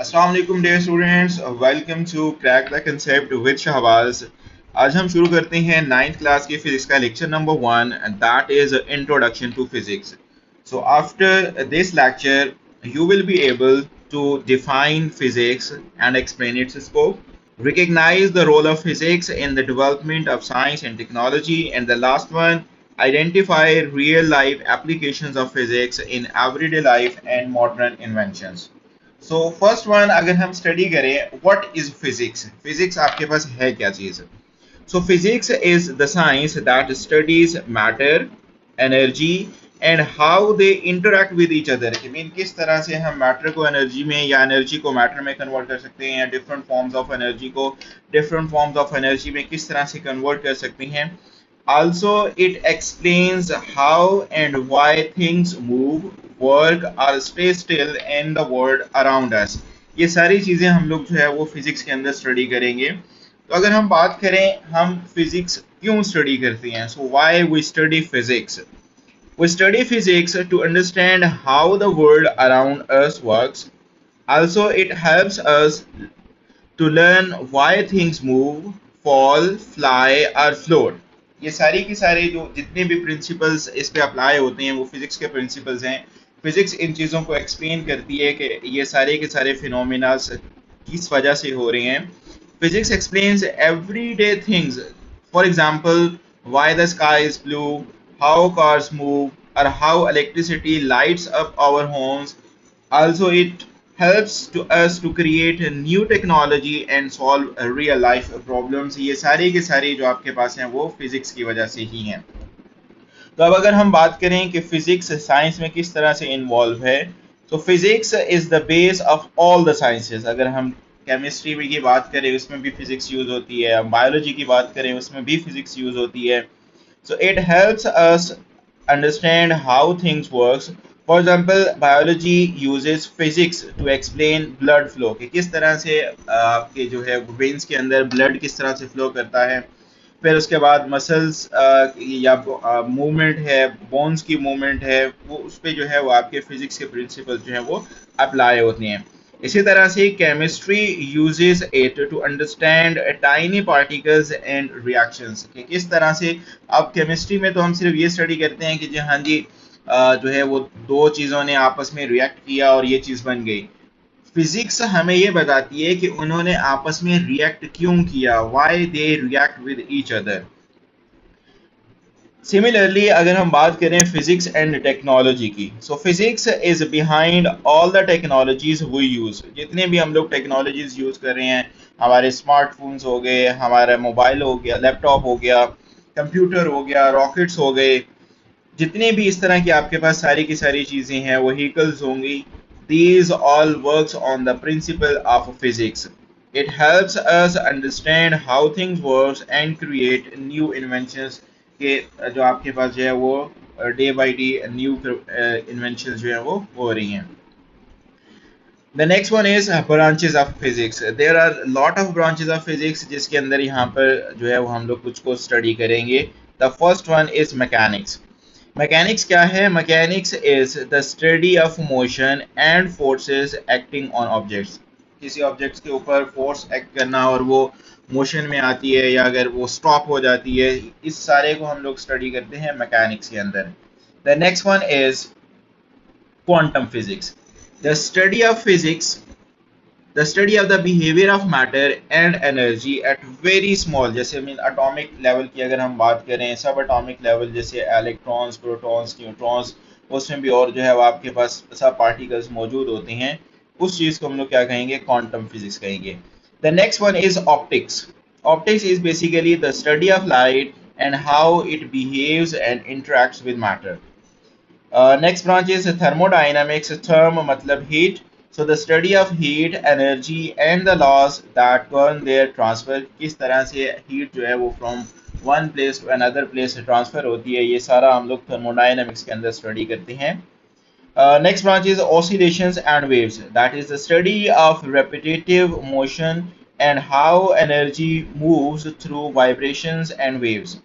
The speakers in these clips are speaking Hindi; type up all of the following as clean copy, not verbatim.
अस्सलाम वालेकुम dear students, welcome to crack the concept with Shahbaz. आज हम शुरू करते हैं नाइन्थ क्लास की फिजिक्स का lecture number 1 and that is introduction to physics. So after this lecture you will be able to define physics and explain its scope, recognize the role of physics in the development of science and technology, and the last one, identify real life applications of physics in everyday life and modern inventions. So first one अगर हम स्टडी करें व्हाट इज फिजिक्स, फिजिक्स आपके पास है क्या चीज। सो physics is the science that studies matter, energy and how they interact with each other. I mean किस तरह से हम मैटर को एनर्जी में या एनर्जी को मैटर में कन्वर्ट कर सकते हैं, या डिफरेंट फॉर्म्स ऑफ एनर्जी को डिफरेंट फॉर्म्स ऑफ एनर्जी में किस तरह से कन्वर्ट कर सकते हैं। Also, it explains how and why things move, work or stay still in the world around us. ये सारी चीजें हम लोग जो है वो फिजिक्स के अंदर स्टडी करेंगे। तो अगर हम बात करें हम फिजिक्स क्यों स्टडी करते हैं, so why we study physics. We study physics to understand how the world around us works. Also, it helps us to learn why things move, fall, fly or float. ये सारी की सारी जो जितने भी प्रिंसिपल्स इस पे अप्लाई होते हैं वो फिजिक्स के प्रिंसिपल्स हैं। फिजिक्स इन चीज़ों को एक्सप्लेन करती है कि ये सारे के सारे फिनोमिना किस वजह से हो रहे हैं। Physics explains everyday things, for example why the sky is blue, how cars move और how electricity lights up our homes. Also, it helps to us to create a new technology and solve real life problems. ये सारी के सारी जो आपके पास हैं वो फिजिक्स की वजह से ही हैं। तो अब अगर हम बात करें कि फिजिक्स साइंस में किस तरह से इन्वॉल्व है, तो physics is the base of all the sciences. अगर हम केमिस्ट्री की बात करें उसमें भी फिजिक्स यूज होती है, बायोलॉजी की बात करें उसमें भी फिजिक्स यूज होती है। So it helps us understand how things works. For example, biology uses physics to explain blood flow, कि किस तरह से आपके जो है वेन्स के अंदर ब्लड किस तरह से फ्लो करता है। फिर उसके बाद मसल्स या मूवमेंट है, बोन्स की मूवमेंट है, वो उस पर जो है वो आपके फिजिक्स के प्रिंसिपल जो है वो अप्लाई होते हैं। इसी तरह से chemistry uses it to understand tiny particles and reactions, कि किस तरह से। अब केमिस्ट्री में तो हम सिर्फ ये स्टडी करते हैं कि जी हाँ जी जो है वो दो चीज़ों ने आपस में रिएक्ट किया और ये चीज़ बन गई। फिजिक्स हमें ये बताती है कि उन्होंने आपस में रिएक्ट क्यों किया, why they react with each other. Similarly अगर हम बात करें फिजिक्स एंड टेक्नोलॉजी की, so physics is behind all the technologies we use. जितने भी हम लोग टेक्नोलॉजीज यूज कर रहे हैं, हमारे स्मार्टफोन्स हो गए, हमारा मोबाइल हो गया, लैपटॉप हो गया, कंप्यूटर हो गया, रॉकेट्स हो गए, जितने भी इस तरह की आपके पास सारी की सारी चीजें हैं, व्हीकल्स होंगी, these all works on the principle of physics. It helps us understand how things works and create new inventions, के जो आपके पास जो है वो day by day new invention जो है वो हो रही हैं। The next one is branches of physics. There are lot of branches of physics जिसके अंदर यहाँ पर जो है वो हम लोग कुछ को स्टडी करेंगे। The first one is mechanics. Mechanics क्या है? Mechanics is the study of motion and forces acting on objects. किसी ऑब्जेक्ट्स के ऊपर फोर्स एक्ट करना और वो मोशन में आती है या अगर वो स्टॉप हो जाती है, इस सारे को हम लोग स्टडी करते हैं मैकेनिक्स के अंदर। The next one is quantum physics, the study of physics, the study of the behavior of matter and energy at very small, जैसे मीन एटॉमिक लेवल की अगर हम बात करें, सब एटॉमिक लेवल जैसे इलेक्ट्रॉन्स, प्रोटॉन्स, न्यूट्रॉन्स, उसमें भी और जो है वो आपके पास सब पार्टिकल्स मौजूद होते हैं, उस चीज़ को हम लोग क्या कहेंगे? क्वांटम फिजिक्स कहेंगे। The next one is optics. Optics is basically the study of light and how it behaves and interacts with matter. Next branch is thermodynamics. Therm मतलब heat, so the study of heat, energy and the laws that govern their transfer, किस तरह से heat जो है वो from one place to another place transfer होती है, ये सारा हम लोग थर्मोडाइनमिक्स के अंदर स्टडी करते हैं। Next branch is oscillations and waves, that is the study of repetitive motion and how energy moves through vibrations and waves.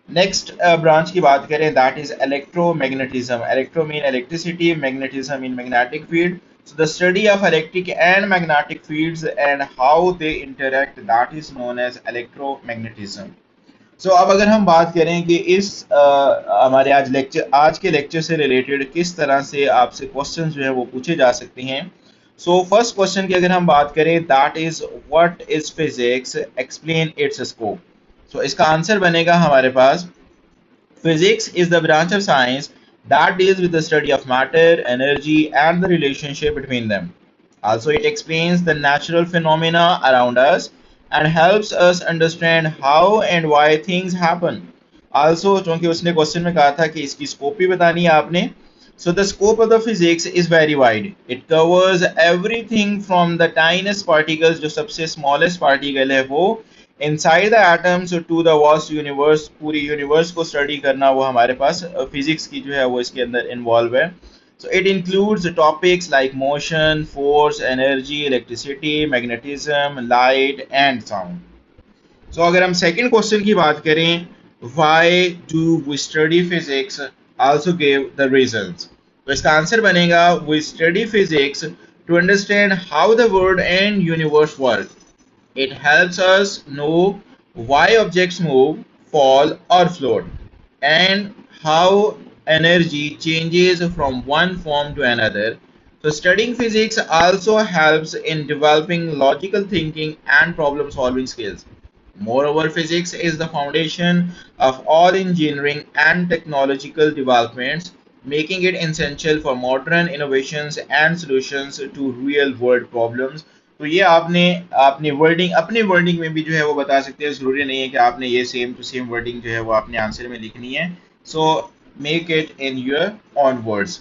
Next branch की बात करें that is electromagnetism. Electro mean electricity, magnetism mean magnetic field. So the study of electric and magnetic fields and how they interact, that is known as electromagnetism. अब अगर हम बात करें कि इस हमारे आज के लेक्चर से रिलेटेड किस तरह से आपसे क्वेश्चन जो है वो पूछे जा सकते हैं। फर्स्ट क्वेश्चन की अगर हम बात करें, that is what is physics, explain it's scope. इसका आंसर बनेगा हमारे पास, physics is the branch of science that deals with the study of matter, energy, and the relationship between them. Also, it explains the natural phenomena around us and helps us understand how and why things happen. Also, चूंकि उसने क्वेश्चन में कहा था कि इसकी स्कोप भी बतानी है आपने, so the scope of the physics is very wide. It covers everything from the tiniest particles, जो सबसे smallest particle है वो, inside the atoms to the vast universe, पूरी यूनिवर्स को स्टडी करना वो हमारे पास फिजिक्स की जो है वो इसके अंदर इन्वॉल्व है। It includes topics like motion, force, energy, electricity, magnetism, light and sound. अगर हम सेकंड क्वेश्चन की बात करें, why do we study physics, also give the reasons. इसका आंसर बनेगा, we study physics to understand how the world and universe work. It helps us know why objects move, fall, or float, and how energy changes from one form to another. Studying physics also helps in developing logical thinking and problem solving skills. Moreover, physics is the foundation of all engineering and technological developments, making it essential for modern innovations and solutions to real world problems. ये आपने अपनी वर्डिंग में भी जो है वो बता सकते हैं, जरूरी नहीं है कि आपने ये सेम टू सेम वर्डिंग जो है वो आपने आंसर में लिखनी है। Make it in your on words.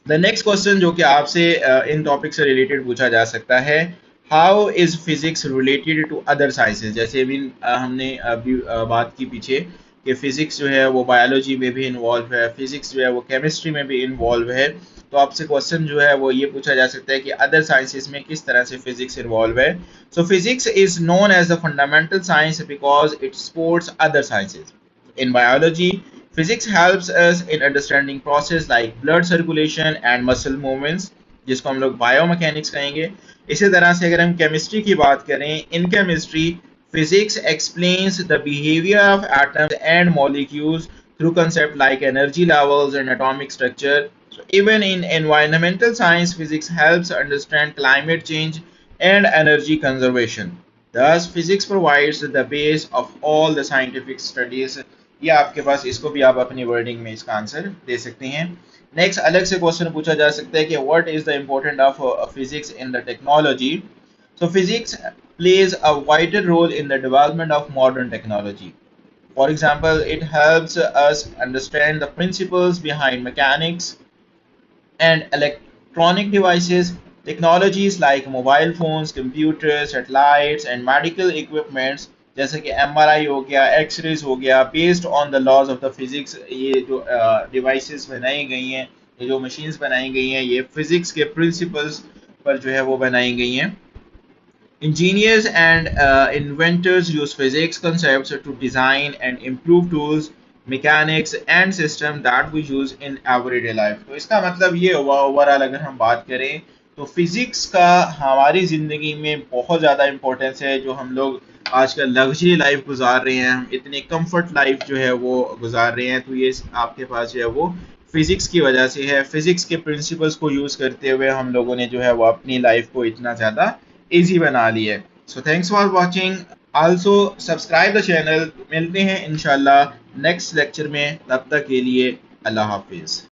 The next question जो कि आपसे इन टॉपिक से रिलेटेड पूछा जा सकता है, how is physics related to other sciences. जैसे भी हमने अभी बात की पीछे कि फिजिक्स जो है वो बायोलॉजी में भी इन्वॉल्व है, फिजिक्स जो है वो केमिस्ट्री में भी इन्वॉल्व है। आपसे क्वेश्चन जो है वो ये पूछा जा सकता है कि अदर साइंसेस में किस तरह से फिजिक्स इन्वॉल्व है। Physics is known as the fundamental science because it supports other sciences. In biology, physics helps us in understanding process like blood circulation and muscle movements, जिसको हम लोग बायोमैकेनिक्स कहेंगे। इसी तरह से अगर हम केमिस्ट्री की बात करें, in chemistry physics explains the behavior of atoms and molecules through concepts like energy levels and atomic structure. Even in environmental science, physics helps understand climate change and energy conservation. Thus, physics provides the base of all the scientific studies. ये आपके पास, इसको भी आप अपनी वर्डिंग में इसका आंसर दे सकते हैं। नेक्स्ट अलग से क्वेश्चन पूछा जा सकता है कि what is the important of physics in the technology. Physics plays a vital role in the development of modern technology. For example, it helps us understand the principles behind mechanics and electronic devices. Technologies like mobile phones, computers, satellites, and medical equipments जैसे कि MRI हो गया, X-rays हो गया, based on the laws of the physics, ये जो devices बनाई गई हैं, ये जो machines बनाई गई हैं, ये physics के principles पर जो है वो बनाई गई हैं। Engineers and inventors use physics concepts to design and improve tools, mechanics and systems that we use in everyday life. तो इसका मतलब ये हुआ, ओवरऑल अगर हम बात करें तो फिजिक्स का हमारी ज़िंदगी में बहुत ज़्यादा इम्पोर्टेंस है। जो हम लोग आजकल लग्जरी लाइफ गुजार रहे हैं, हम इतने कंफर्ट लाइफ जो है वो गुजार रहे हैं, तो ये आपके पास जो है वो फिजिक्स की वजह से है। फिजिक्स के प्रिंसिपल्स को यूज़ करते हुए हम लोगों ने जो है वो अपनी लाइफ को इतना ज़्यादा इजी बना ली है। Thanks for watching, also subscribe the channel. मिलते हैं इंशाल्लाह नेक्स्ट लेक्चर में, तब तक के लिए अल्लाह हाफिज।